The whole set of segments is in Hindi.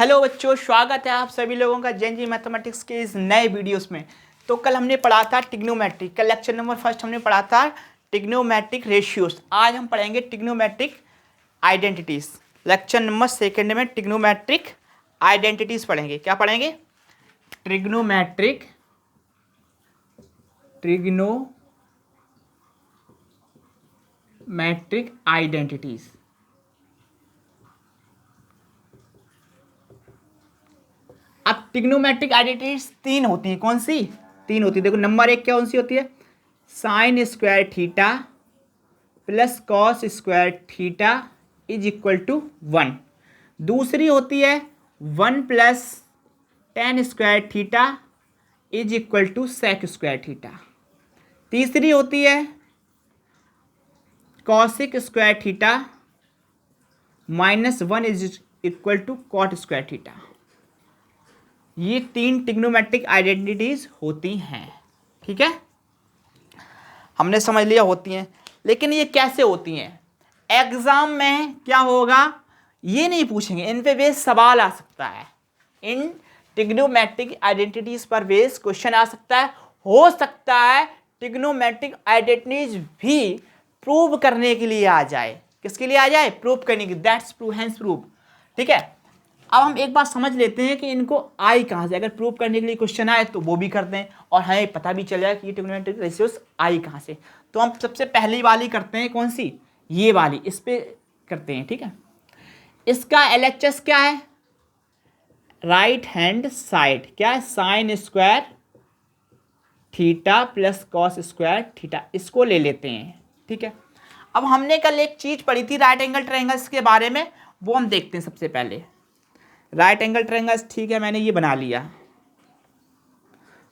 हेलो बच्चों, स्वागत है आप सभी लोगों का जैन जी मैथमेटिक्स के इस नए वीडियोस में। तो कल हमने पढ़ा था ट्रिग्नोमेट्रिक, कल लेक्चर नंबर फर्स्ट हमने पढ़ा था ट्रिग्नोमेट्रिक रेशियोज। आज हम पढ़ेंगे trigonometric identities. Lecture number second में ट्रिग्नोमेट्रिक आइडेंटिटीज पढ़ेंगे। क्या पढ़ेंगे? Trigonometric identities. अब ट्रिग्नोमेट्रिक आइडेंटिटीज तीन होती हैं। कौन सी? तीन होती है। देखो, नंबर एक कौन सी होती है? Sine square theta plus cos square theta is equal to 1। दूसरी होती है 1 plus tan square theta is equal to sec square theta. तीसरी होती है cosec square theta -1 is equal to cot square theta. ये तीन ट्रिग्नोमेट्रिक आइडेंटिटीज होती हैं। ठीक है, हमने समझ लिया होती हैं। लेकिन ये कैसे होती हैं? एग्जाम में क्या होगा ये नहीं पूछेंगे, इन पे बेस सवाल आ सकता है। इन ट्रिग्नोमेट्रिक आइडेंटिटीज पर बेस क्वेश्चन आ सकता है। हो सकता है ट्रिग्नोमेट्रिक आइडेंटिटीज भी प्रूव करने के लिए आ जाए। किसके लिए आ जाए? प्रूव करने की। That's prove, hence prove. ठीक है, अब हम एक बात समझ लेते हैं कि इनको आई कहाँ से, अगर प्रूव करने के लिए क्वेश्चन आए तो वो भी करते हैं और हमें पता भी चल जाए कि ये ट्रिग्नोमेट्रिक रेशियोज आई कहाँ से। तो हम सबसे पहली वाली करते हैं। कौन सी? ये वाली, इस पे करते हैं। ठीक है, इसका एलएचएस क्या है? राइट हैंड साइड क्या है? Sine square theta plus cos square theta. इसको ले लेते हैं। ठीक है, अब हमने कल एक चीज पढ़ी थी राइट एंगल ट्रायंगल्स के बारे में, वो हम देखते हैं सबसे पहले। राइट एंगल ट्रायंगल्स, ठीक है, मैंने ये बना लिया।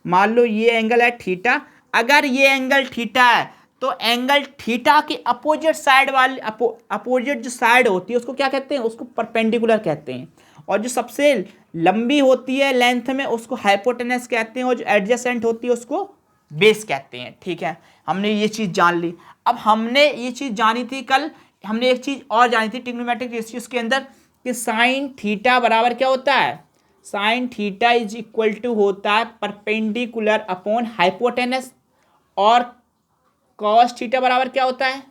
मान लो ये एंगल है थीटा। अगर ये एंगल थीटा है तो एंगल थीटा के अपोजिट साइड वाली अपोजिट जो साइड होती है उसको क्या कहते हैं? उसको परपेंडिकुलर कहते हैं। और जो सबसे लंबी होती है लेंथ में उसको हाइपोटेनस कहते हैं, और जो एडजेसेंट होती है उसको बेस कहते हैं। ठीक है, हमने ये चीज़ जान ली। अब हमने ये चीज़ जानी थी कल, हमने एक चीज़ और जानी थी ट्रिग्नोमेट्रिक रेशियोज के अंदर कि साइन थीटा बराबर क्या होता है? Sine theta is equal to होता है परपेंडिकुलर अपॉन हाइपोटेनस। और कॉस थीटा बराबर क्या होता है?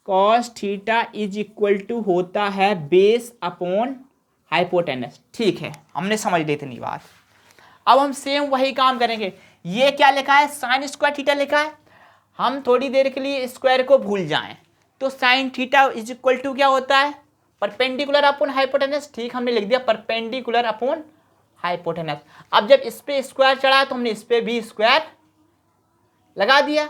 Cos theta is equal to होता है बेस अपॉन हाइपोटेनस। ठीक है, हमने समझ ली इतनी बात। अब हम सेम वही काम करेंगे। ये क्या लिखा है? साइन स्क्वायर थीटा लिखा है। हम थोड़ी देर के लिए स्क्वायर को भूल जाएं तो sine theta is equal to क्या होता है? Perpendicular upon hypotenuse. ठीक, हमने लिख दिया परपेंडिकुलर अपॉन हाइपोटेनस। अब जब इस पे स्क्वायर चढ़ा तो हमने इस पे भी स्क्वायर लगा दिया।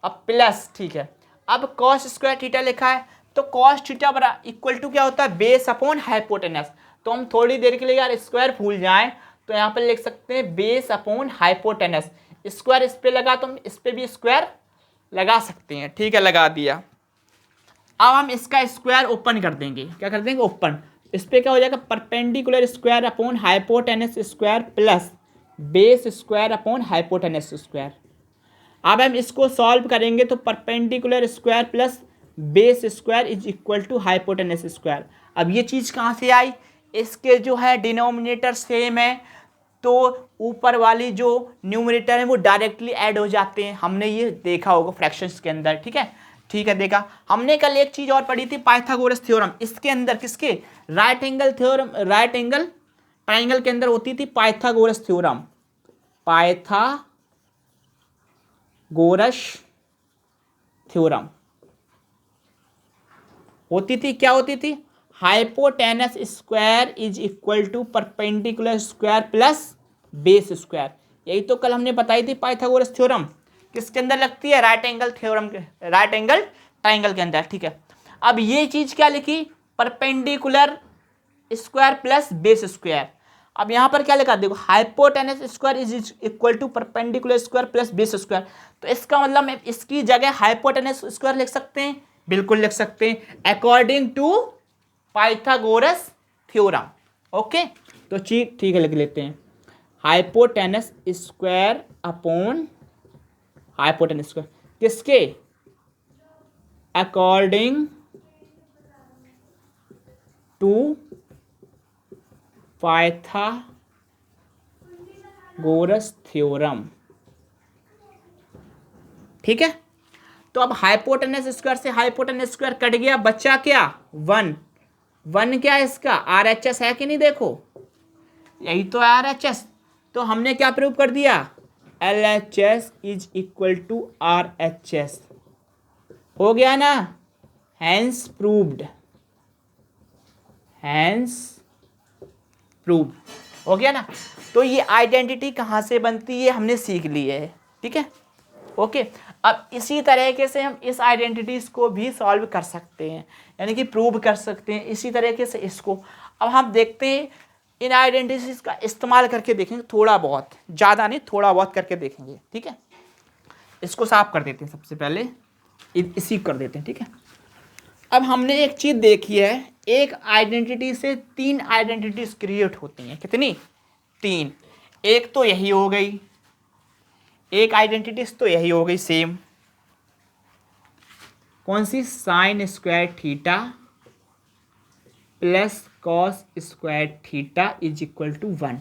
अब प्लस, ठीक है, अब कॉस स्क्वायर थीटा लिखा है तो कॉस थीटा बराबर इक्वल टू क्या होता है? Base upon hypotenuse. तो हम थोड़ी देर के लिए यार स्क्वायर भूल जाएं तो यहाँ पर लिख सकते हैं बेस अपॉन हाइपोटेनस। स्क्वायर इस पे लगा तो हम इस पे भी स्क्वायर लगा सकते हैं। ठीक है, लगा दिया। अब हम इसका स्क्वायर ओपन कर देंगे। क्या कर देंगे? ओपन। इस पे क्या हो जाएगा? Perpendicular square upon hypotenuse square plus base square upon hypotenuse square. अब हम इसको सॉल्व करेंगे तो perpendicular square plus base square is equal to hypotenuse square. अब ये चीज़ कहाँ से आई? इसके जो है डिनोमिनेटर सेम है तो ऊपर वाली जो न्यूमरेटर है वो डायरेक्टली ऐड हो जाते हैं। हमने ये देखा होगा फ्रैक्शंस के अंदर। ठीक है, ठीक है, देखा। हमने कल एक चीज़ और पढ़ी थी, पाइथागोरस थ्योरम। इसके अंदर किसके? Right angle theorem, right angle triangle के अंदर होती थी पाइथागोरस थ्योरम। पाइथागोरस थ्योरम होती थी। क्या होती थी? Hypotenuse square is equal to perpendicular square plus base square. यही तो कल हमने बताई थी पाइथागोरस थ्योरम। किसके अंदर लगती है? राइट एंगल थ्योरम के, राइट एंगल ट्राइंगल के अंदर। ठीक है, अब ये चीज क्या लिखी? Perpendicular square plus base square. अब यहाँ पर क्या लिखा? देखो, hypotenuse square is equal to perpendicular square plus base square. तो इसका मतलब इसकी जगह हाइपोटेनस स्क्वायर लिख सकते हैं। बिल्कुल लिख सकते हैं, according to Pythagoras theorem. Okay, तो चीज ठीक है, लिख लेते हैं hypotenuse square upon hypotenuse square किसके? According to Pythagoras theorem. ठीक है, तो अब हाइपोटेनस स्क्वायर से हाइपोटेनस स्क्वायर कट गया, बचा क्या 1। 1 क्या है इसका RHS है कि नहीं, देखो यही तो है RHS। तो हमने क्या प्रूव कर दिया, LHS is equal to RHS, हो गया ना, हैंस प्रूव्ड, हैंस प्रूव्ड, हो गया ना। तो ये आइडेंटिटी कहाँ से बनती है हमने सीख ली है। ठीक है, ओके। अब इसी तरीके से हम इस आइडेंटिटीज को भी सॉल्व कर सकते हैं, यानी कि प्रूव कर सकते हैं इसी तरीके से इसको। अब हम देखते हैं इन आइडेंटिटीज का इस्तेमाल करके देखेंगे, थोड़ा बहुत, ज़्यादा नहीं थोड़ा बहुत करके देखेंगे। ठीक है, इसको साफ कर देते हैं, सबसे पहले इसी कर देते हैं। ठीक है, अब हमने एक चीज़ देखी है, एक आइडेंटिटी से 3 आइडेंटिटीज क्रिएट होती हैं। कितनी, 3। एक तो यही हो गई, एक आइडेंटिटीज तो यही हो गई सेम, कौन सी, sine square theta plus cos square theta is equal to 1,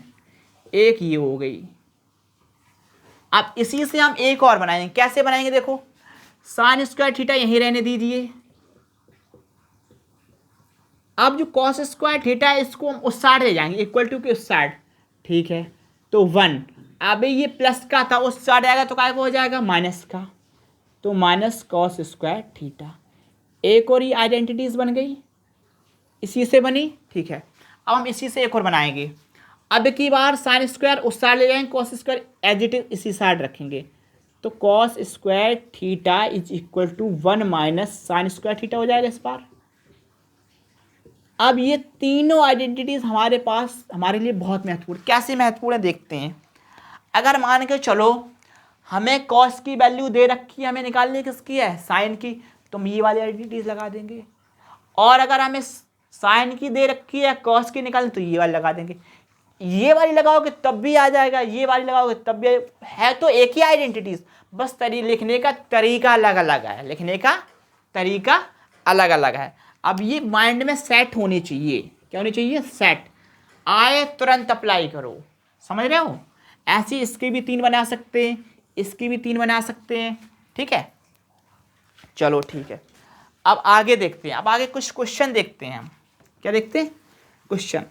एक ये हो गई। अब इसी से हम एक और बनाएंगे, कैसे बनाएंगे, देखो साइन स्क्वायर थीटा यहीं रहने दीजिए। अब जो कॉस स्क्वायर थीटा है इसको हम उस साइड ले जाएंगे, इक्वल टू के उस साइड। ठीक है, तो 1, अब ये प्लस का था उस साइड आएगा तो काय को हो जाएगा माइनस का, तो माइनस कॉस स्क्वायर थीटा। एक और ये आइडेंटिटीज बन गई, इसी से बनी। ठीक है, अब हम इसी से एक और बनाएंगे। अब की बार साइन स्क्वायर उस साइड ले जाएंगे, cos square as it is इसी साइड रखेंगे, तो cos square theta is equal to 1 minus sine square theta हो जाएगा इस बार। अब ये तीनों आइडेंटिटीज हमारे पास हमारे लिए बहुत महत्वपूर्ण, कैसे महत्वपूर्ण है देखते हैं। अगर मान के चलो हमें कॉस की वैल्यू दे रखी है, हमें निकालनी किसकी है, साइन की, तो हम ये वाली आइडेंटिटीज लगा देंगे। और अगर हमें साइन की दे रखी है, कॉस की निकालनी, तो ये वाली लगा देंगे। ये वाली लगाओगे तब भी आ जाएगा, ये वाली लगाओगे तब भी है, तो एक ही आइडेंटिटीज, बस लिखने का तरीका अलग अलग है, लिखने का तरीका अलग अलग है। अब ये माइंड में सेट होनी चाहिए, क्या होनी चाहिए, सेट, आए तुरंत अप्लाई करो, समझ रहे हो। ऐसे इसकी भी 3 बना सकते हैं, इसकी भी 3 बना सकते हैं। ठीक है, चलो ठीक है, अब आगे देखते हैं। अब आगे कुछ क्वेश्चन देखते हैं हम, क्या देखते हैं, क्वेश्चन।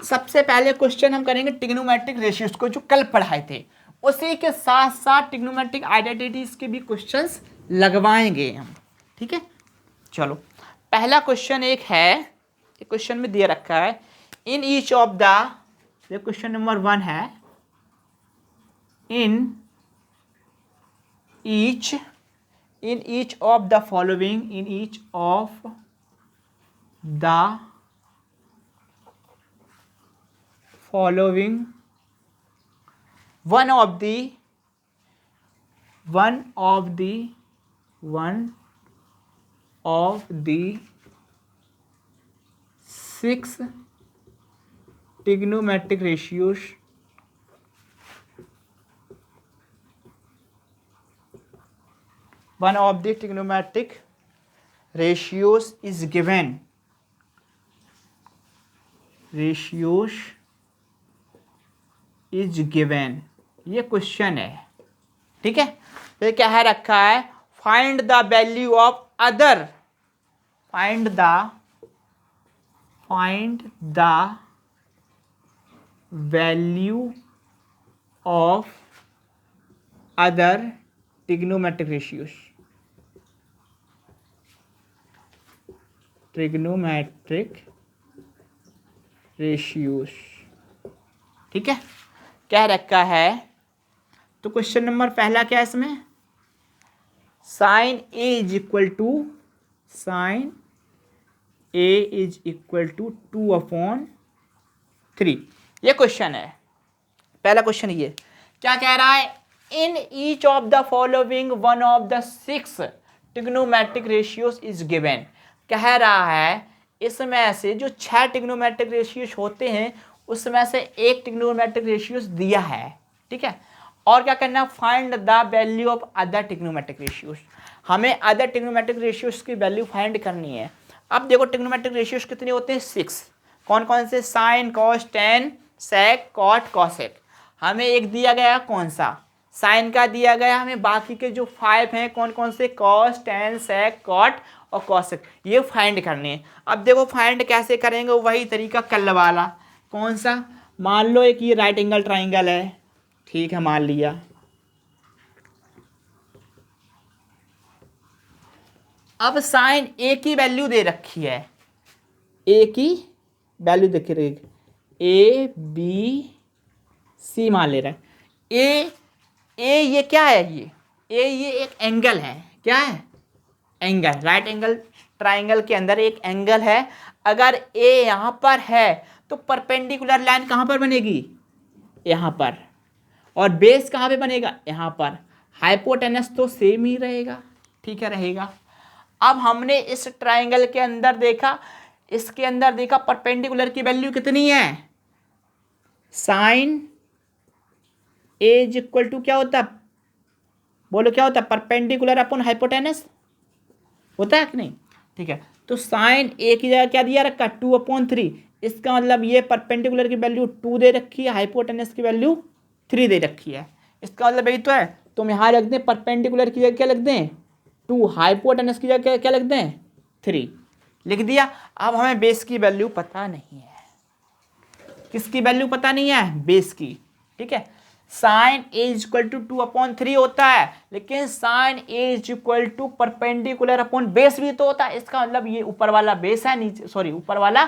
सबसे पहले क्वेश्चन हम करेंगे ट्रिग्नोमेट्रिक रेशियोज को, जो कल पढ़ाए थे, उसी के साथ साथ ट्रिग्नोमेट्रिक आइडेंटिटीज के भी क्वेश्चंस लगवाएंगे हम। ठीक है, चलो पहला क्वेश्चन एक है, क्वेश्चन में दे रखा है, in each of the, question number 1 है, in each of the following, in each of the following one of the 6 trigonometric ratios one of the trigonometric ratios is given, ratios is given, ये क्वेश्चन है। ठीक है, तो क्या है रखा है, find the value of other, find the value of other trigonometric ratios, trigonometric ratios. ठीक है, क्या रखा है, तो क्वेश्चन नंबर पहला क्या है इसमें, sine a is equal to, sine a is equal to 2/3, ये क्वेश्चन है। पहला क्वेश्चन ये क्या कह रहा है, in each of the following one of the 6 trigonometric ratios is given, कह रहा है इसमें से जो 6 ट्रिग्नोमेट्रिक रेशियोज होते हैं उसमें से एक ट्रिग्नोमेट्रिक रेशियोज दिया है। ठीक है, और क्या करना, find the value of other trigonometric ratios, हमें अदर ट्रिग्नोमेट्रिक रेशियोज की वैल्यू फाइंड करनी है। अब देखो ट्रिग्नोमेट्रिक रेशियोज कितने होते हैं, 6। कौन कौन से, साइन, कॉस, टेन, सेक, कॉट, कॉसेक। हमें एक दिया गया कौन सा, साइन का दिया गया हमें, बाकी के जो 5 हैं कौन कौन से, कॉस, टेन, सेक, कॉट और कॉसेक, ये फाइंड करने हैं। अब देखो फाइंड कैसे करेंगे, वही तरीका कल वाला। कौन सा, मान लो एक ये राइट एंगल ट्राइंगल है, ठीक है, मान लिया। अब साइन ए की वैल्यू दे रखी है, ए की वैल्यू देख रही, ए बी सी मान ले रहा है। ए ये क्या है, ये एक एंगल है, क्या है, एंगल। राइट एंगल ट्राइंगल के अंदर एक एंगल है। अगर ए यहाँ पर है तो परपेंडिकुलर लाइन कहाँ पर बनेगी, यहाँ पर, और बेस कहाँ पे बनेगा, यहाँ पर। हाइपोटेनस तो सेम ही रहेगा, ठीक है, रहेगा। अब हमने इस ट्राइंगल के अंदर देखा, इसके अंदर देखा परपेंडिकुलर की वैल्यू कितनी है, sine a is equal to क्या होता है, बोलो क्या होता है, परपेंडिकुलर अपॉन हाइपोटेनस होता है कि नहीं, ठीक है। तो साइन ए की जगह क्या दिया रखा, 2/3। इसका मतलब ये परपेंडिकुलर की वैल्यू 2 दे रखी है, हाइपोटेनस की वैल्यू 3 दे रखी है। इसका मतलब यही तो है। तुम यहाँ रख दें परपेंडिकुलर की जगह क्या लिख दें, 2, हाइपोटेनस की जगह क्या लिख दें, 3, लिख दिया। अब हमें बेस की वैल्यू पता नहीं है, किसकी वैल्यू पता नहीं है, बेस की, ठीक है। Sine a is equal to 2/3 होता है, लेकिन sine a is equal to perpendicular upon base भी तो होता है। इसका मतलब ये ऊपर वाला बेस है, नीचे, सॉरी, ऊपर वाला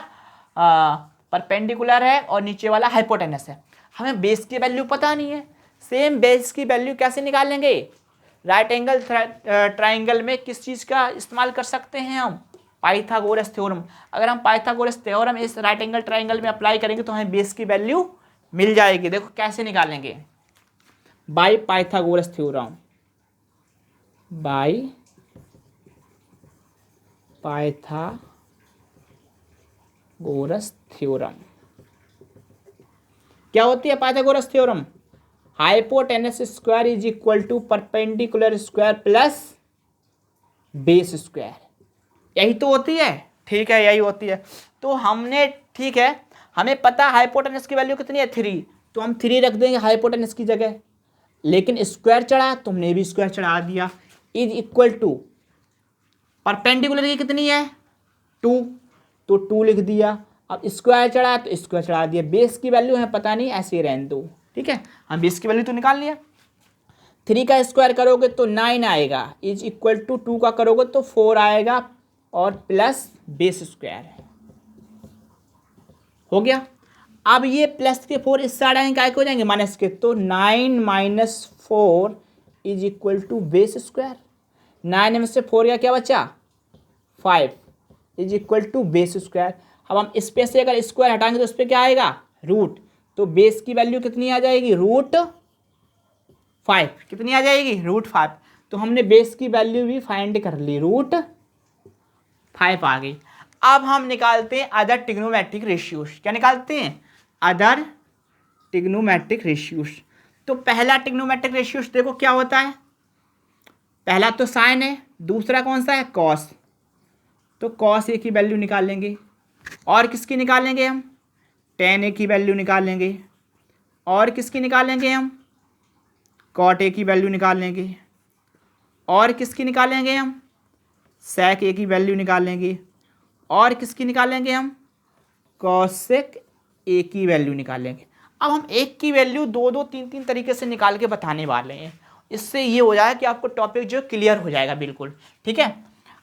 परपेंडिकुलर है और नीचे वाला हाइपोटेनस है। हमें बेस की वैल्यू पता नहीं है। सेम बेस की वैल्यू कैसे निकालेंगे, राइट एंगल ट्राइंगल में किस चीज़ का इस्तेमाल कर सकते हैं हम, पाइथागोरस थ्योरम। अगर हम पाइथागोरस थ्योरम इस राइट एंगल ट्राइंगल में अप्लाई करेंगे तो हमें बेस की वैल्यू मिल जाएगी। देखो कैसे निकालेंगे, by Pythagoras theorem, by Pythagoras theorem. क्या होती है Pythagoras theorem, hypotenuse square is equal to perpendicular square plus base square, यही तो होती है, ठीक है, यही होती है। तो हमने, ठीक है, हमें पता हाइपोटेनस की वैल्यू कितनी है, 3, तो हम 3 रख देंगे हाइपोटेनस की जगह। लेकिन स्क्वायर चढ़ा, तुमने भी स्क्वायर चढ़ा दिया, इज इक्वल टू परपेंडिकुलर की कितनी है, 2, तो 2 लिख दिया। अब स्क्वायर चढ़ा तो स्क्वायर चढ़ा दिया, बेस की वैल्यू है पता नहीं, ऐसे ही रहने दो, ठीक है। हम बेस की वैल्यू तो निकाल लिया। 3 का स्क्वायर करोगे तो 9 आएगा, इज इक्वल टू 2 का करोगे तो 4 आएगा, और प्लस बेस स्क्वायर हो गया। अब ये प्लस के 4 इस साइड आएंगे, क्या हो जाएंगे, माइनस के, तो 9 - 4 is equal to base square. 9 में से 4 का क्या बचा, 5 is equal to base square. अब हम इस पे से अगर स्क्वायर हटाएंगे तो उस पर क्या आएगा, रूट, तो बेस की वैल्यू कितनी आ जाएगी, √5, कितनी आ जाएगी, √5। तो हमने बेस की वैल्यू भी फाइंड कर ली, √5 आ गई। अब हम निकालते हैं अदर ट्रिग्नोमेट्रिक रेशियोज। क्या निकालते हैं, अदर ट्रिग्नोमेट्रिक रेशियोज। तो पहला ट्रिग्नोमेट्रिक रेशियोज देखो क्या होता है, पहला तो साइन है, दूसरा कौन सा है, कॉस। तो कॉस ए की वैल्यू निकालेंगे, और किसकी निकालेंगे हम, टेन ए की वैल्यू निकालेंगे, और किसकी निकालेंगे हम, कॉट ए की वैल्यू निकालेंगे, और किसकी निकालेंगे हम, सेक ए की वैल्यू निकालेंगे, और किसकी निकालेंगे हम, कॉसेक ए की वैल्यू निकालेंगे। अब हम एक की वैल्यू 2-2, 3-3 तरीके से निकाल के बताने वाले हैं। इससे ये हो जाएगा कि आपको टॉपिक जो क्लियर हो जाएगा बिल्कुल, ठीक है।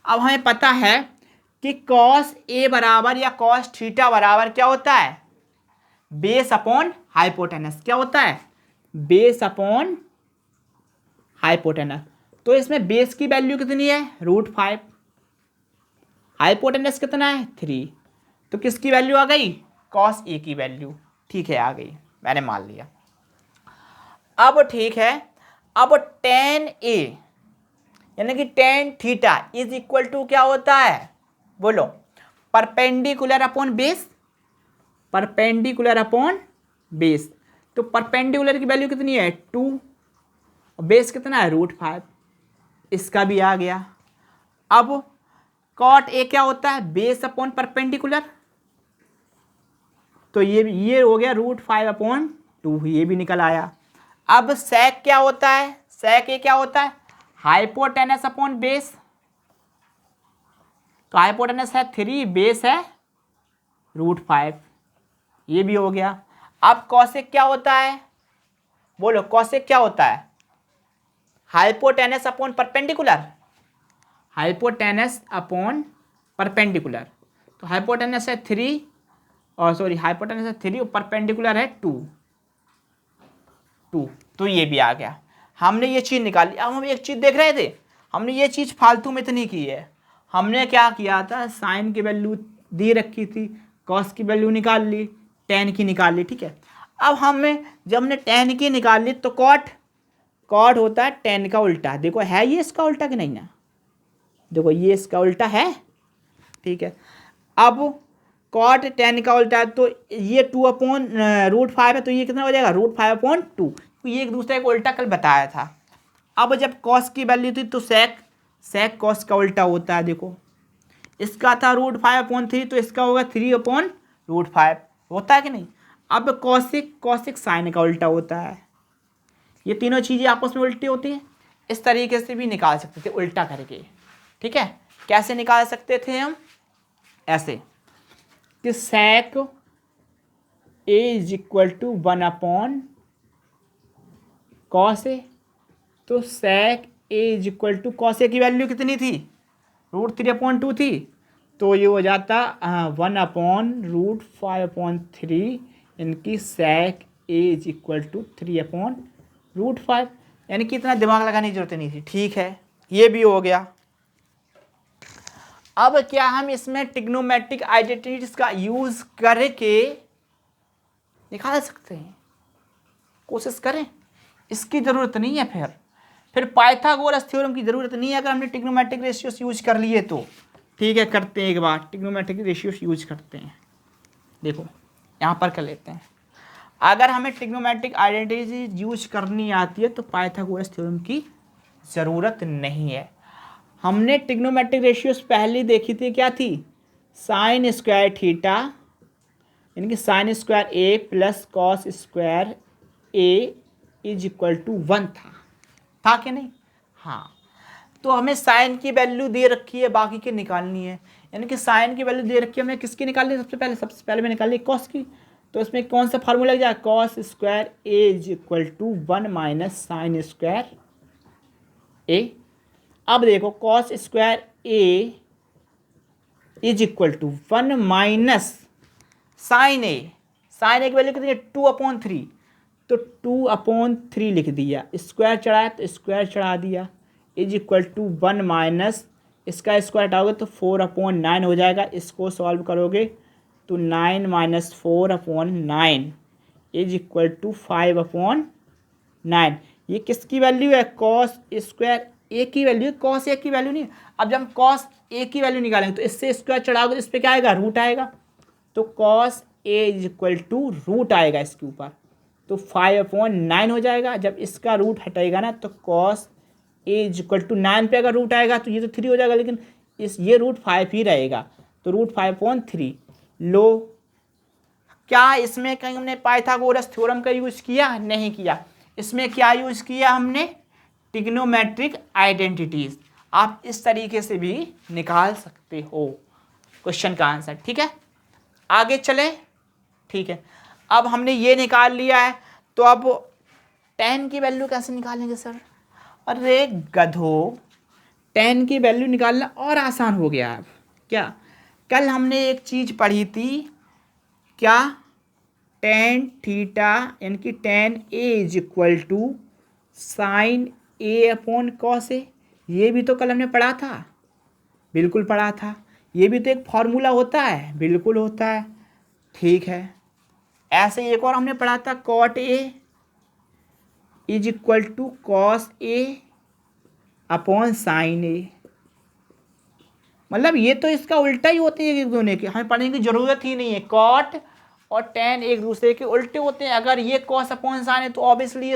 अब हमें पता है कि कॉस ए बराबर या कॉस थीटा बराबर क्या होता है, बेस अपॉन हाइपोटेनस। क्या होता है, बेस अपॉन हाइपोटेनस। तो इसमें बेस की वैल्यू कितनी है, √5, हाइपोटेनस कितना है, 3, तो किसकी वैल्यू आ गई, कॉस ए की वैल्यू, ठीक है, आ गई, मैंने मान लिया। अब ठीक है, अब tan A यानी कि tan theta is equal to क्या होता है, बोलो, perpendicular upon base, perpendicular upon base. तो परपेंडिकुलर की वैल्यू कितनी है, 2, बेस कितना है, √5, इसका भी आ गया। अब कॉट ए क्या होता है, बेस अपॉन परपेंडिकुलर, तो ये हो गया √5/2, ये भी निकल आया। अब सेक क्या होता है, सेक ए क्या होता है, हाइपोटेनस अपॉन बेस, तो हाइपोटेनस है 3, बेस है √5, ये भी हो गया। अब कॉसेक क्या होता है, बोलो कॉसेक क्या होता है, hypotenuse upon perpendicular, hypotenuse upon perpendicular, तो हाइपोटेनस है 3 और सॉरी हाइपोटेनस है 3 और परपेंडिकुलर है 2, तो ये भी आ गया। हमने ये चीज़ निकाली। अब हम एक चीज़ देख रहे थे, हमने ये चीज़ फालतू में इतनी की है। हमने क्या किया था, साइन की वैल्यू दे रखी थी, कॉस की वैल्यू निकाल ली, टेन की निकाल ली, ठीक है। अब हमें जब हमने टेन की निकाल ली तो कॉट होता है टेन का उल्टा। देखो है ये इसका उल्टा कि नहीं ना, देखो ये इसका उल्टा है, ठीक है। अब कॉट टेन का उल्टा है तो ये 2/√5 है, तो ये कितना हो जाएगा √5/2, ये एक दूसरे को उल्टा कल बताया था। अब जब कॉस की वैल्यू थी तो सेक कॉस का उल्टा होता है। देखो इसका था √5/3, तो इसका होगा 3/√5, होता है कि नहीं। अब कॉसिक साइन का उल्टा होता है। ये तीनों चीज़ें आपस में उल्टी होती हैं। इस तरीके से भी निकाल सकते थे उल्टा करके, ठीक है। कैसे निकाल सकते थे हम, ऐसे कि सेक ए इज इक्वल टू 1/cos ए, तो सेक ए is equal to cos A की वैल्यू कितनी थी, √3/2 थी, तो ये हो जाता 1/√5/3, इनकी सेक ए इज इक्वल टू 3/√5, यानी कि इतना दिमाग लगाने की जरूरत नहीं थी, ठीक है। ये भी हो गया। अब क्या हम इसमें ट्रिग्नोमेट्रिक आइडेंटिटीज का यूज करके निकाल सकते हैं, कोशिश करें, इसकी ज़रूरत नहीं है। फिर पाइथागोरस थ्योरम की ज़रूरत नहीं है अगर हमने ट्रिग्नोमेट्रिक रेशियोस यूज कर लिए तो, ठीक है। करते हैं एक बार, ट्रिग्नोमेट्रिक रेशियोस यूज करते हैं। देखो यहाँ पर कर लेते हैं। अगर हमें ट्रिग्नोमेट्रिक आइडेंटिटीज यूज करनी आती है तो पाइथागोरस थ्योरम की ज़रूरत नहीं है। हमने ट्रिग्नोमेट्रिक रेशियोस पहले देखी थी, क्या थी, साइन स्क्वायर थीटा, यानी कि sine square a plus cos square a is equal to 1 था कि नहीं। हाँ, तो हमें साइन की वैल्यू दे रखी है, बाकी की निकालनी है। यानी कि साइन की वैल्यू दे रखी है, हमें किसकी निकालनी है, सबसे पहले में निकालनी है कॉस की। तो इसमें कौन सा फार्मूला लग जाएगा, cos square a is equal to 1 minus sine square a. अब देखो cos square a is equal to 1 minus sine a की वैल्यू कितनी है, 2/3, तो 2/3 लिख दिया, स्क्वायर चढ़ाया तो स्क्वायर चढ़ा दिया, इज इक्वल टू 1 माइनस इसका स्क्वायर हटाओगे तो 4/9 हो जाएगा। इसको सॉल्व करोगे तो 9 माइनस 4/9 इज इक्वल टू 5/9। ये किसकी वैल्यू है, कॉस स्क्वायर ए की वैल्यू, कॉस ए की वैल्यू नहीं। अब जब हम कॉस ए की वैल्यू निकालेंगे तो इससे स्क्वायर चढ़ाओगे तो इस पर क्या आएगा, रूट आएगा, तो cos a is equal to root आएगा इसके ऊपर, तो 5/9 हो जाएगा। जब इसका रूट हटेगा ना तो cos a is equal to 9 पे अगर रूट आएगा तो ये तो 3 हो जाएगा, लेकिन ये रूट 5 ही रहेगा, तो √5/3 लो। क्या इसमें कहीं हमने पाइथागोरस थ्योरम का यूज किया, नहीं किया। इसमें क्या यूज किया हमने, ट्रिग्नोमेट्रिक आइडेंटिटीज। आप इस तरीके से भी निकाल सकते हो क्वेश्चन का आंसर, ठीक है। आगे चले, ठीक है। अब हमने ये निकाल लिया है, तो अब tan की वैल्यू कैसे निकालेंगे सर, अरे गधो, tan की वैल्यू निकालना और आसान हो गया। अब क्या, कल हमने एक चीज़ पढ़ी थी, क्या, tan थीटा यानी कि tan a is equal to sine a/cos a। ये भी तो कल हमने पढ़ा था, बिल्कुल पढ़ा था। ये भी तो एक फॉर्मूला होता है, बिल्कुल होता है, ठीक है। ऐसे एक और हमने पढ़ा था, cot a is equal to cos a/sin a। मतलब ये तो इसका उल्टा ही होते हैं एक दोनों के, हमें पढ़ने की जरूरत ही नहीं है। कॉट और tan एक दूसरे के उल्टे होते हैं। अगर ये cos/sin है तो ऑब्वियसली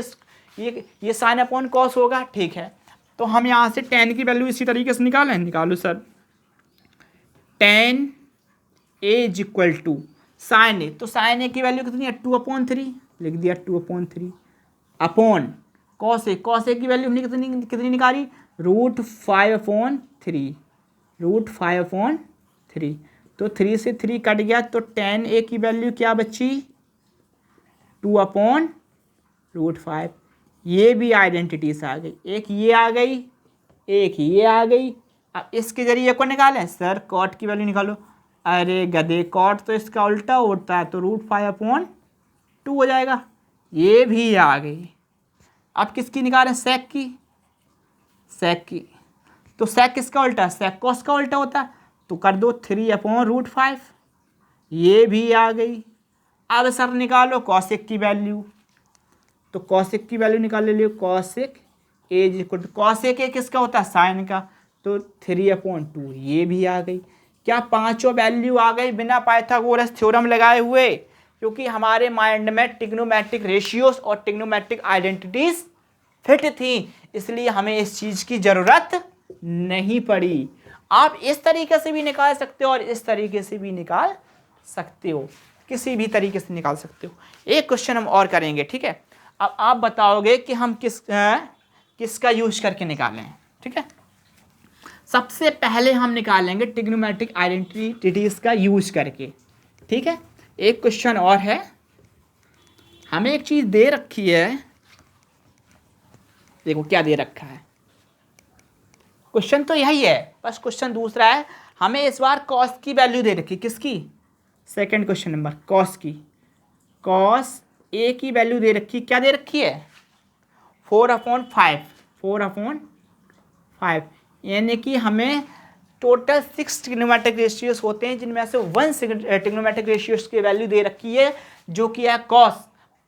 ये sin/cos होगा, ठीक है। तो हम यहाँ से tan की वैल्यू इसी तरीके से निकालो sir. tan a is equal to sine a, तो साइन ए की वैल्यू कितनी है 2/3, लिख दिया 2/3 upon cos A, cos A की वैल्यू हमने कितनी कितनी निकाली √5/3, √5/3, तो 3 से 3 कट गया, तो tan a की वैल्यू क्या बची 2/√5। ये भी आइडेंटिटीज आ गई, एक ये आ गई, एक ये आ गई। अब इसके जरिए को निकालें, सर कॉट की वैल्यू निकालो, अरे गधे कॉट तो इसका उल्टा होता है, तो √5/2 हो जाएगा, ये भी आ गई। अब किसकी निकालें, सेक की, सेक की, तो सेक किसका उल्टा, सेक कॉस का उल्टा होता है, तो कर दो 3/√5, ये भी आ गई। अब सर निकालो कॉसेक की वैल्यू, तो कॉसेक की वैल्यू निकाल ले लियो, cosec a is equal to cosec a किसका होता है साइन का, तो 3/2, ये भी आ गई। क्या पांचों वैल्यू आ गई बिना पाइथागोरस थ्योरम लगाए हुए, क्योंकि हमारे माइंड में ट्रिग्नोमेट्रिक रेशियोज और ट्रिग्नोमेट्रिक आइडेंटिटीज फिट थी, इसलिए हमें इस चीज़ की ज़रूरत नहीं पड़ी। आप इस तरीके से भी निकाल सकते हो और इस तरीके से भी निकाल सकते हो, किसी भी तरीके से निकाल सकते हो। एक क्वेश्चन हम और करेंगे, ठीक है। अब आप बताओगे कि हम किसका यूज करके निकालें, ठीक है। सबसे पहले हम निकालेंगे ट्रिग्नोमेट्रिक आइडेंटिटीज का यूज करके, ठीक है। एक क्वेश्चन और है, हमें एक चीज दे रखी है, देखो क्या दे रखा है, क्वेश्चन तो यही है, बस क्वेश्चन दूसरा है। हमें इस बार कॉस की वैल्यू दे रखी, किसकी, सेकंड क्वेश्चन नंबर, कॉस की, कॉस ए की वैल्यू दे रखी, क्या दे रखी है 4/5, 4/5, यानी कि हमें टोटल 6 ट्रिग्नोमेट्रिक रेशियोज होते हैं, जिनमें से 1 ट्रिग्नोमेट्रिक रेशियोज की वैल्यू दे रखी है, जो कि है कॉस।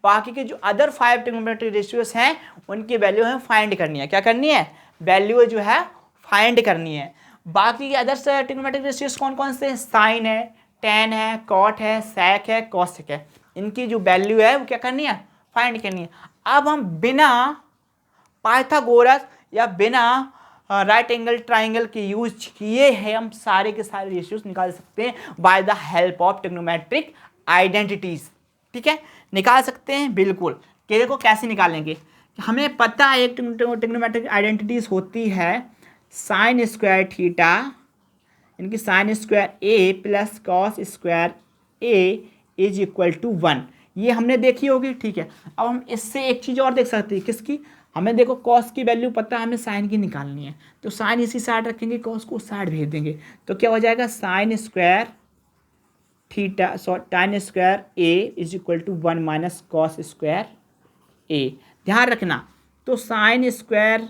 बाकी के जो अदर 5 ट्रिग्नोमेट्रिक रेशियोज हैं उनकी वैल्यू हमें फाइंड करनी है, क्या करनी है, वैल्यू जो है फाइंड करनी है। बाकी के अदर ट्रिग्नोमेट्रिक रेशियोज कौन कौन से हैं, साइन है, टेन है, कॉट है, सेक है, कॉसेक है, इनकी जो वैल्यू है वो क्या करनी है, फाइंड करनी है। अब हम बिना पाइथागोरस या बिना राइट एंगल ट्राइंगल के यूज किए हैं हम सारे के सारे रेशियोज निकाल सकते हैं bye the help of trigonometric identities, ठीक है, निकाल सकते हैं बिल्कुल। केरे को कैसे निकालेंगे, हमें पता है एक ट्रिग्नोमेट्रिक आइडेंटिटीज होती है साइन स्क्वायर थीटा, इनकी sine square a plus cos square a is equal to 1, ये हमने देखी होगी, ठीक है। अब हम इससे एक चीज़ और देख सकते हैं, किसकी, हमें देखो कॉस की वैल्यू पता है, हमें साइन की निकालनी है, तो साइन इसी साइड रखेंगे, कॉस को उस साइड भेज देंगे, तो क्या हो जाएगा sine square theta tan square a is equal to 1 minus cos square a, ध्यान रखना, तो sine square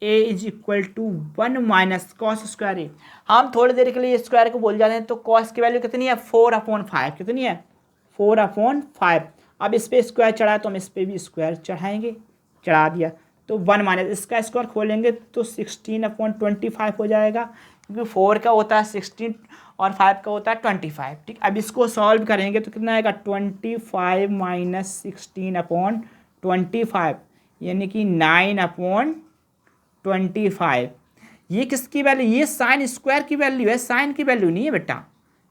a is equal to 1 minus cos square a, हम थोड़ी देर के लिए स्क्वायर को बोल जाते हैं, तो कॉस की वैल्यू कितनी है 4/5, कितनी है 4/5। अब इस पर स्क्वायर चढ़ा तो हम इस पर भी स्क्वायर चढ़ाएंगे, चढ़ा दिया, तो 1 माइनस इसका स्क्वायर खोलेंगे तो 16/25 हो जाएगा, क्योंकि 4 का होता है 16 और 5 का होता है 25, ठीक। अब इसको सॉल्व करेंगे तो कितना आएगा 25 माइनस 16/25, यानी कि 9/25। ये किसकी वैल्यू, ये साइन स्क्वायर की वैल्यू है, साइन की वैल्यू नहीं है बेटा,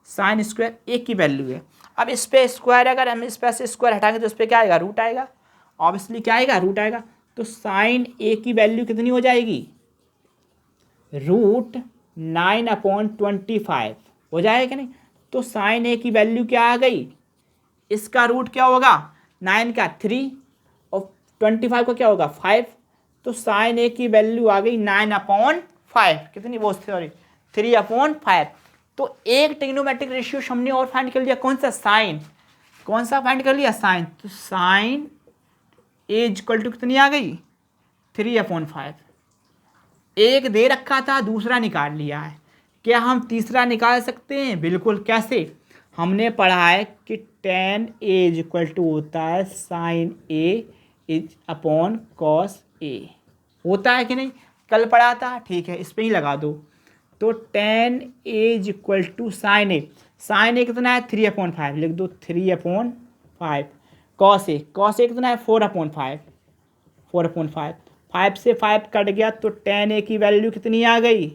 साइन स्क्वायर ए की वैल्यू है। अब इस पे स्क्वायर, अगर हम इस पे से स्क्वायर हटाएंगे तो इस पर क्या आएगा, रूट आएगा, ऑब्वियसली क्या आएगा, रूट आएगा, तो साइन ए की वैल्यू कितनी हो जाएगी, √9/25 हो जाएगा कि नहीं, तो साइन ए की वैल्यू क्या आ गई, इसका रूट क्या होगा 9 का 3 और 25 का क्या होगा 5, तो साइन ए की वैल्यू आ गई 9/5, कितनी वो सॉरी 3/5। तो एक ट्रिग्नोमेट्रिक रेशियो हमने और फाइंड कर लिया, कौन सा, साइन, कौन सा फाइंड कर लिया, साइन, तो साइन ए इक्वल टू कितनी आ गई 3/5। एक दे रखा था, दूसरा निकाल लिया है, क्या हम तीसरा निकाल सकते हैं, बिल्कुल, कैसे, हमने पढ़ा है कि tan a इक्वल टू होता है sine a is upon cos a, होता है कि नहीं, कल पढ़ा था, ठीक है, इस पर ही लगा दो, तो tan a equal to sine a, sine a कितना है 3/5, लिख दो 3/5, कॉस ए कितना है 4/5, 5 से 5 कट गया, तो tan a की वैल्यू कितनी आ गई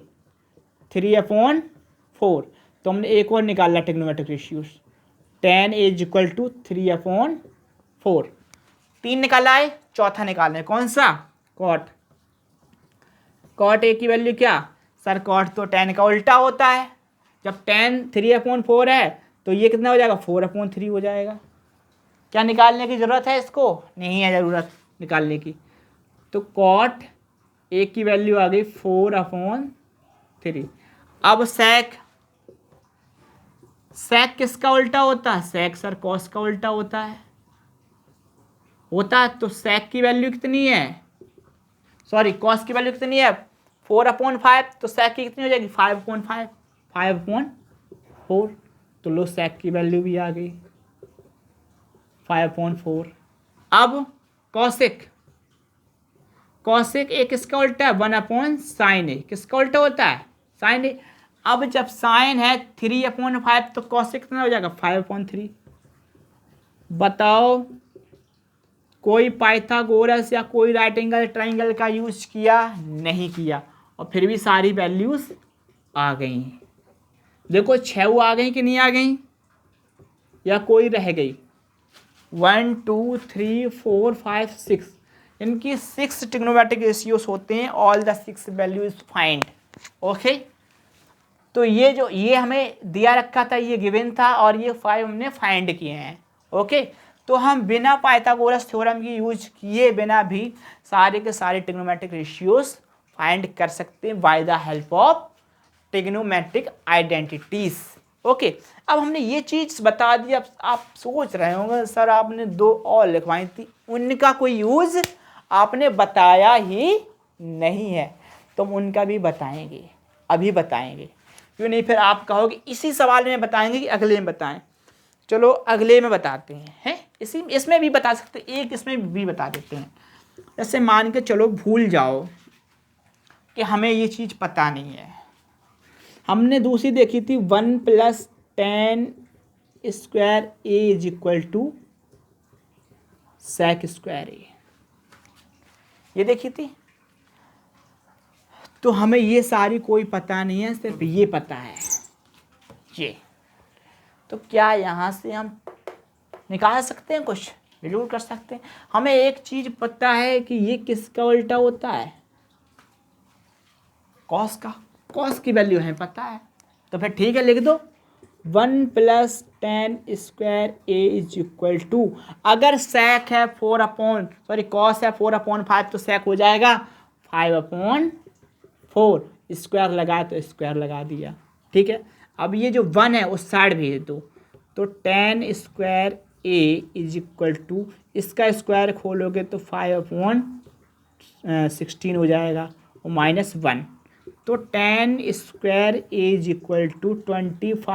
3/4, तो हमने एक और निकाला trigonometric ratios, tan is equal to 3/4, 3 निकाला है, चौथा निकालना है कौन सा, कॉट। कॉट ए की वैल्यू क्या सर, कॉट तो tan का उल्टा होता है, जब tan 3/4 है तो ये कितना हो जाएगा 4/3 हो जाएगा। क्या निकालने की ज़रूरत है, इसको नहीं है ज़रूरत निकालने की। तो कॉट ए की वैल्यू आ गई 4/3। अब सेक किसका उल्टा होता है, सेक सर कॉस का उल्टा होता है तो सेक की वैल्यू कितनी है, सॉरी कॉस की वैल्यू कितनी है 4/5, तो सेक की कितनी हो जाएगी 5/5, 5/4। तो लो सेक की वैल्यू भी आ गई 5/4। अब कॉसेक ए किसका उल्टा है 1/sin ए, किसका उल्टा होता है sin ए। अब जब साइन है 3/5 तो कॉसेक कितना हो जाएगा 5/3। बताओ कोई पाइथागोरस या कोई राइट एंगल ट्राइंगल का यूज किया, नहीं किया, और फिर भी सारी वैल्यूज आ गई। देखो 6 आ गई कि नहीं आ गई, या कोई रह गई, 1 2 3 4 5 6, इनकी 6 ट्रिग्नोमेट्रिक रेशियोज होते हैं, all the 6 values find. Okay, तो ये हमें दिया रखा था, ये गिवन था, और ये 5 हमने फाइंड किए हैं। ओके, तो हम बिना पाइथागोरस थ्योरम की यूज किए बिना भी सारे के सारे ट्रिग्नोमेट्रिक रेशियोज फाइंड कर सकते हैं bye the help of trigonometric identities. Okay, अब हमने ये चीज़ बता दी। अब आप सोच रहे होंगे सर आपने 2 और लिखवाई थी, उनका कोई यूज आपने बताया ही नहीं है, तो हम उनका भी बताएंगे, अभी बताएंगे, क्यों नहीं फिर आप कहोगे इसी सवाल में बताएंगे कि अगले में बताएं। चलो अगले में बताते हैं, इसमें भी बता सकते, एक इसमें भी बता देते हैं। जैसे मान के चलो भूल जाओ कि हमें ये चीज़ पता नहीं है, हमने दूसरी देखी थी 1 + tan square a is equal to sec square a, ये देखी थी। तो हमें ये सारी कोई पता नहीं है, सिर्फ ये पता है ये। तो क्या यहाँ से हम निकाल सकते हैं कुछ, बिल्कुल कर सकते हैं। हमें एक चीज़ पता है कि ये किसका उल्टा होता है, कॉस का, कॉस की वैल्यू है पता है, तो फिर ठीक है लिख दो 1 + tan square a is equal to, अगर सेक है कॉस है 4/5 तो सेक हो जाएगा 5/4, स्क्वायर लगाया तो स्क्वायर लगा दिया, ठीक है। अब ये जो 1 है उस साइड भेज दो, तो tan square a is equal to, इसका स्क्वायर खोलोगे तो 5/16 हो जाएगा, और -1, तो tan square a is equal to 25 -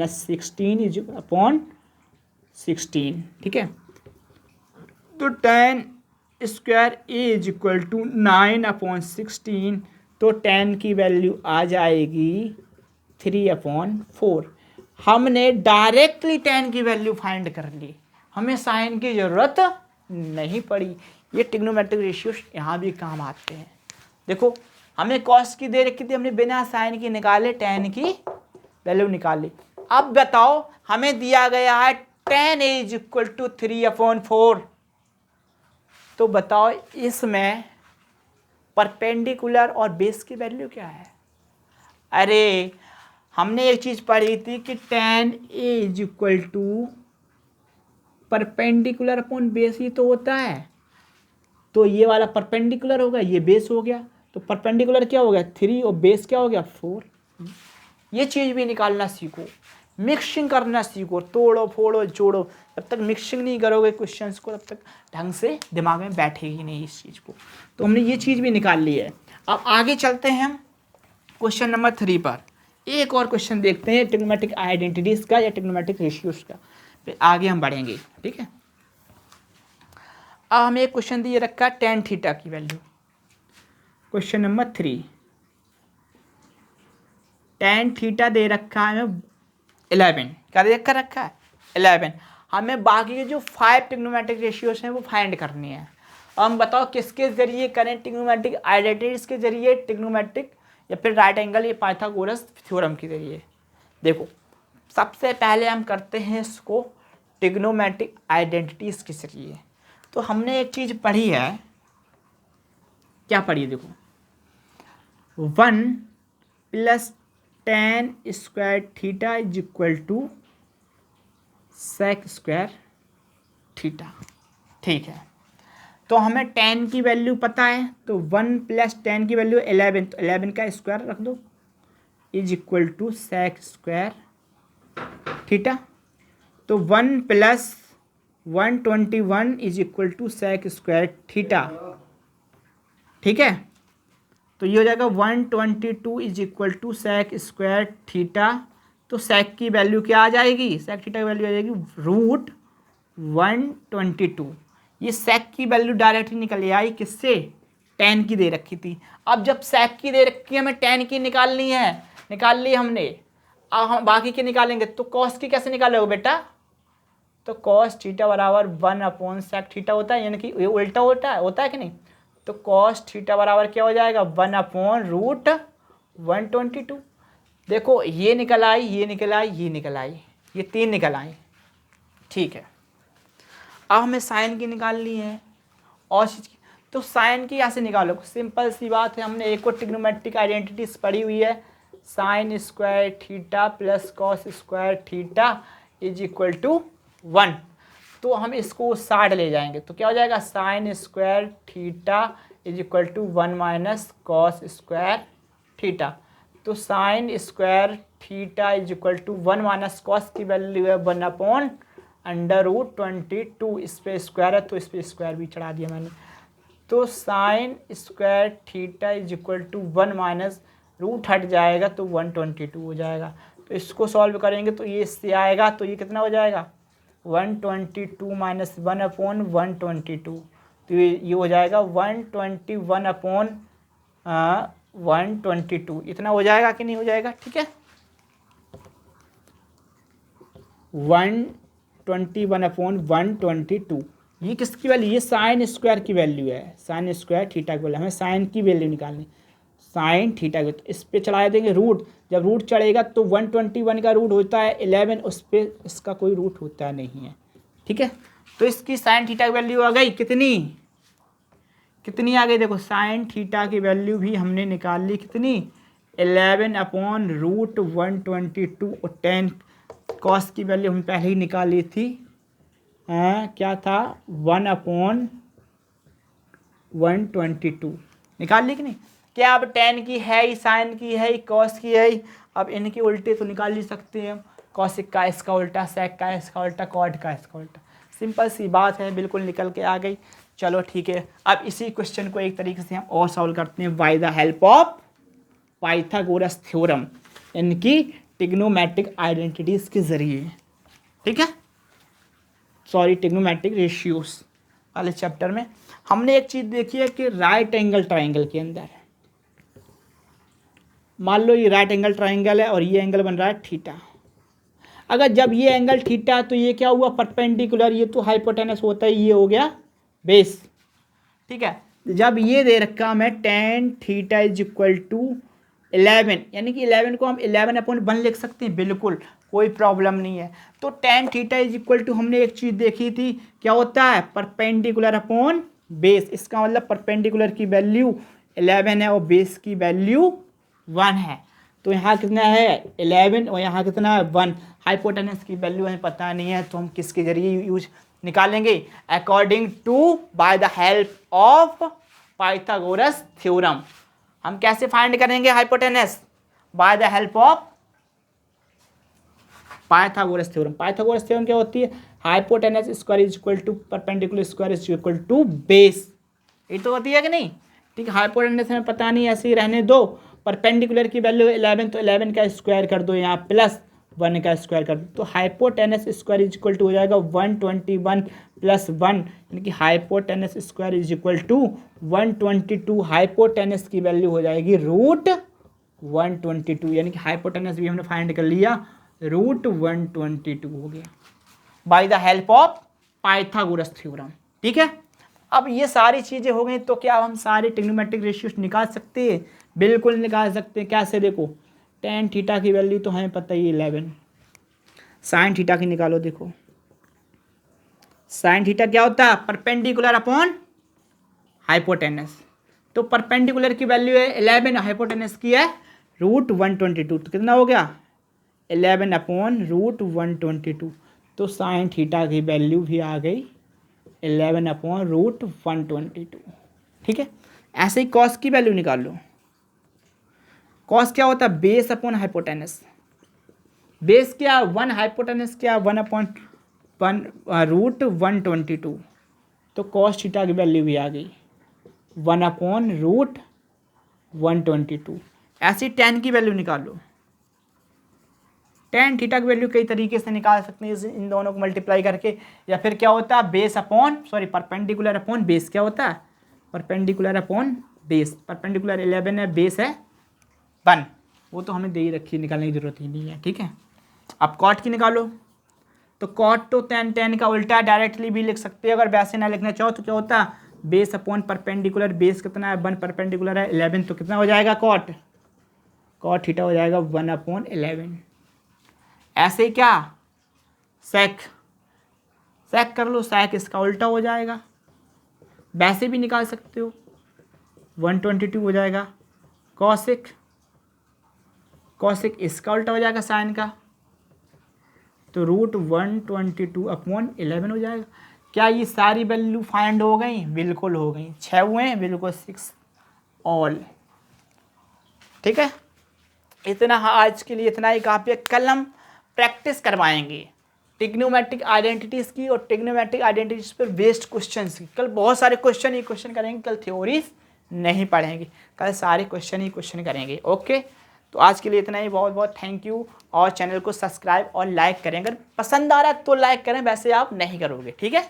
16 is upon 16, ठीक है। तो tan square a is equal to 9/16, तो tan की वैल्यू आ जाएगी 3/4। हमने डायरेक्टली tan की वैल्यू फाइंड कर ली, हमें साइन की ज़रूरत नहीं पड़ी। ये ट्रिग्नोमेट्रिक रेशियोज यहाँ भी काम आते हैं। देखो हमें कॉस की दे रखी थी, हमने बिना साइन की निकाले tan की वैल्यू निकाली। अब बताओ हमें दिया गया है tan इज इक्वल टू 3/4, तो बताओ इसमें परपेंडिकुलर और बेस की वैल्यू क्या है। अरे हमने एक चीज़ पढ़ी थी कि tan a is equal to perpendicular upon base ही तो होता है, तो ये वाला परपेंडिकुलर होगा, ये बेस हो गया, तो परपेंडिकुलर क्या हो गया 3 और बेस क्या हो गया 4। ये चीज़ भी निकालना सीखो, मिक्सिंग करना सीखो, तोड़ो फोड़ो जोड़ो, जब तक मिक्सिंग नहीं करोगे क्वेश्चंस को तब तक ढंग से दिमाग में बैठेगी नहीं इस चीज़ को। तो हमने ये चीज़ भी निकाल ली है। अब आगे चलते हैं हम क्वेश्चन नंबर 3 पर, एक और क्वेश्चन देखते हैं ट्रिग्नोमेट्रिक आइडेंटिटीज़ का या ट्रिग्नोमेट्रिक रेशियोज़ का, फिर आगे हम बढ़ेंगे, ठीक है। अब हमें एक क्वेश्चन दिए रखा है tan थीटा की value, question number 3, tan theta दे रखा है हमें 11, क्या दे रखा है 11। हमें बाकी के जो 5 ट्रिग्नोमेट्रिक रेशियोज हैं वो फाइंड करनी है। अब हम बताओ किसके जरिए करें, ट्रिग्नोमेट्रिक आइडेंटिटीज के जरिए, ट्रिग्नोमेट्रिक या फिर राइट एंगल या पाइथागोरस थ्योरम के जरिए। देखो सबसे पहले हम करते हैं इसको ट्रिग्नोमेट्रिक आइडेंटिटीज के जरिए। तो हमने एक चीज पढ़ी है, क्या पढ़ी है देखो, 1 + tan square theta is equal to sec square theta. ठीक है, तो हमें tan की वैल्यू पता है, तो 1 + tan की वैल्यू 11, तो 11 का स्क्वायर रख दो is equal to sec square theta. तो 1 + 121 is equal to sec square theta. ठीक है, तो ये हो जाएगा 122 is equal to sec square theta. तो sec की वैल्यू क्या आ जाएगी, sec थीटा की वैल्यू आ जाएगी √122। ये sec की वैल्यू डायरेक्टली निकल आई किससे, tan की दे रखी थी। अब जब sec की दे रखी है, हमें tan की निकालनी है, निकाल ली हमने। अब हम बाकी के निकालेंगे, तो cos की कैसे निकालोगे बेटा, तो cos थीटा बराबर 1/sec थीटा होता है, यानी कि ये उल्टा होता है कि नहीं। तो cos थीटा बराबर क्या हो जाएगा, 1/√122। देखो ये निकल आई, ये निकल आई, ये निकल आई, ये 3 निकल आई। ठीक है, अब हमें साइन की निकालनी है और चीज़ की, तो साइन की यहाँ से निकालो, सिंपल सी बात है। हमने एक और ट्रिग्नोमेट्रिक आइडेंटिटीज पढ़ी हुई है, sine square theta plus cos square theta is equal to 1। तो हम इसको साइड ले जाएंगे, तो क्या हो जाएगा, sine square theta is equal to 1 - cos square theta. तो sine square theta is equal to 1 - cos की वैल्यू है 1/√22। इस पर स्क्वायर है तो इस पर स्क्वायर भी चढ़ा दिया मैंने। तो sine square theta is equal to 1 - root हट जाएगा तो 122 हो जाएगा। तो इसको सॉल्व करेंगे तो ये इससे आएगा, तो ये कितना हो जाएगा, 122 - 1/122। तो ये हो जाएगा 121/122। इतना हो जाएगा कि नहीं हो जाएगा, ठीक है। 121/122 ये किसकी वैल्यू, ये साइन स्क्वायर की वैल्यू है, साइन स्क्वायर थीटा की वैल्यू। हमें साइन की वैल्यू निकालनी, साइन थीटा की, तो इस पे चढ़ा देंगे रूट। जब रूट चढ़ेगा तो 121 का रूट होता है 11, उस पर इसका कोई रूट होता नहीं है, ठीक है। तो इसकी साइन थीटा की वैल्यू आ गई कितनी आ गई, देखो साइन थीटा की वैल्यू भी हमने निकाल ली कितनी, 11/√122। और tan कॉस की वैल्यू हम पहले ही निकाल ली थी, क्या था, 1/122 निकाल ली कि नहीं। क्या अब tan की है ही, साइन की है ही, कॉस की है ही। अब इनके उल्टे तो निकाल ही सकते हैं हम, कॉसिक का इसका उल्टा, सेक का इसका उल्टा, कॉड का इसका उल्टा। सिंपल सी बात है, बिल्कुल निकल के आ गई। चलो ठीक है, अब इसी क्वेश्चन को एक तरीके से हम और सॉल्व करते हैं bye the help of Pythagoras theorem, इनकी ट्रिग्नोमेट्रिक आइडेंटिटीज के जरिए, ठीक है। सॉरी, ट्रिग्नोमेट्रिक रेशियोज वाले चैप्टर में हमने एक चीज देखी है कि राइट एंगल ट्राइंगल के अंदर, मान लो ये राइट एंगल ट्राइंगल है और ये एंगल बन रहा है थीटा। अगर जब ये एंगल थीटा तो ये क्या हुआ, परपेंडिकुलर, ये तो हाइपोटेनस होता है, ये हो गया बेस, ठीक है। जब ये दे रखा हमें tan theta is equal to 11, यानी कि 11 को हम 11/1 लिख सकते हैं, बिल्कुल कोई प्रॉब्लम नहीं है। तो tan theta is equal to, हमने एक चीज़ देखी थी, क्या होता है, परपेंडिकुलर अपॉन बेस। इसका मतलब परपेंडिकुलर की वैल्यू 11 है और बेस की वैल्यू 1 है। तो यहाँ कितना है 11 और यहाँ कितना है 1। हाइपोटेनस की वैल्यू हमें पता नहीं है, तो हम किसके जरिए यूज निकालेंगे, according to by the help of Pythagoras theorem. हम कैसे फाइंड करेंगे hypotenuse, by the help of Pythagoras theorem. Pythagoras theorem क्या होती है, hypotenuse square is equal to perpendicular square is equal to base, ये तो होती है कि नहीं, ठीक है। हाइपोटेनस हमें पता नहीं, ऐसे ही रहने दो। परपेंडिकुलर की वैल्यू 11, तो 11 का स्क्वायर कर दो, यहाँ प्लस 1 का स्क्वायर कर दो, तो hypotenuse square is equal to हो जाएगा 121 + 1, यानी कि hypotenuse square is equal to 122। Hypotenuse की वैल्यू हो जाएगी √122, यानी कि हाइपोटेनस भी हमने फाइंड कर लिया, √122 हो गया bye the help of Pythagoras theorem, ठीक है। अब ये सारी चीज़ें हो गई, तो क्या हम सारे ट्रिग्नोमेट्रिक रेशियोज निकाल सकते हैं, बिल्कुल निकाल सकते हैं। कैसे, देखो टेन थीटा की वैल्यू तो हमें पता ही 11। साइन थीटा की निकालो। देखो साइन थीटा क्या होता है, परपेंडिकुलर अपॉन हाइपोटेनस। तो परपेंडिकुलर की वैल्यू है 11, हाइपोटेनस की है √122, तो कितना हो गया 11 अपॉन √122। तो साइन थीटा की वैल्यू भी आ गई 11 अपॉन √122। ठीक है, ऐसे ही कॉस की वैल्यू निकाल लो। कॉस क्या होता है, बेस अपॉन हाइपोटेनस। बेस क्या 1, हाइपोटेनस क्या 1 अपॉन √122। तो कॉस थीटा की वैल्यू भी आ गई 1 अपॉन √122। ऐसी टेन की वैल्यू निकाल लो। टेन थीटा की वैल्यू कई तरीके से निकाल सकते हैं, इन दोनों को मल्टीप्लाई करके, या फिर क्या होता है base upon perpendicular upon base. क्या होता है परपेंडिकुलर अपॉन बेस। परपेंडिकुलर 11 है, बेस है 1, वो तो हमें दे ही रखी, निकालने की जरूरत ही नहीं है। ठीक है, अब कॉट की निकालो। तो कॉट तो टेन का उल्टा डायरेक्टली भी लिख सकते हैं, अगर वैसे ना लिखना चाहो तो क्या होता है बेस अपॉन परपेंडिकुलर। बेस कितना है 1, परपेंडिकुलर है 11, तो कितना हो जाएगा कॉट थीटा हो जाएगा 1 अपॉन 11। ऐसे ही क्या सेक कर लो, सेक इसका उल्टा हो जाएगा। वैसे भी निकाल सकते हो, 122 हो जाएगा। कॉसिक इसका उल्टा हो जाएगा साइन का, तो √122 अपॉन 11 हो जाएगा। क्या ये सारी वैल्यू फाइंड हो गई, बिल्कुल हो गई। 6 हुए हैं, बिल्कुल 6 ऑल। ठीक है, इतना आज के लिए इतना ही काफ़ी है। कल हम प्रैक्टिस करवाएंगे ट्रिग्नोमेट्रिक आइडेंटिटीज़ की और ट्रिग्नोमेट्रिक आइडेंटिटीज़ पर बेस्ड क्वेश्चंस की। कल बहुत सारे क्वेश्चन ही क्वेश्चन करेंगे, कल थ्योरीज नहीं पढ़ेंगे, कल सारे क्वेश्चन ही क्वेश्चन करेंगे। ओके, तो आज के लिए इतना ही। बहुत बहुत थैंक यू, और चैनल को सब्सक्राइब और लाइक करें। अगर पसंद आ रहा है तो लाइक करें, वैसे आप नहीं करोगे। ठीक है।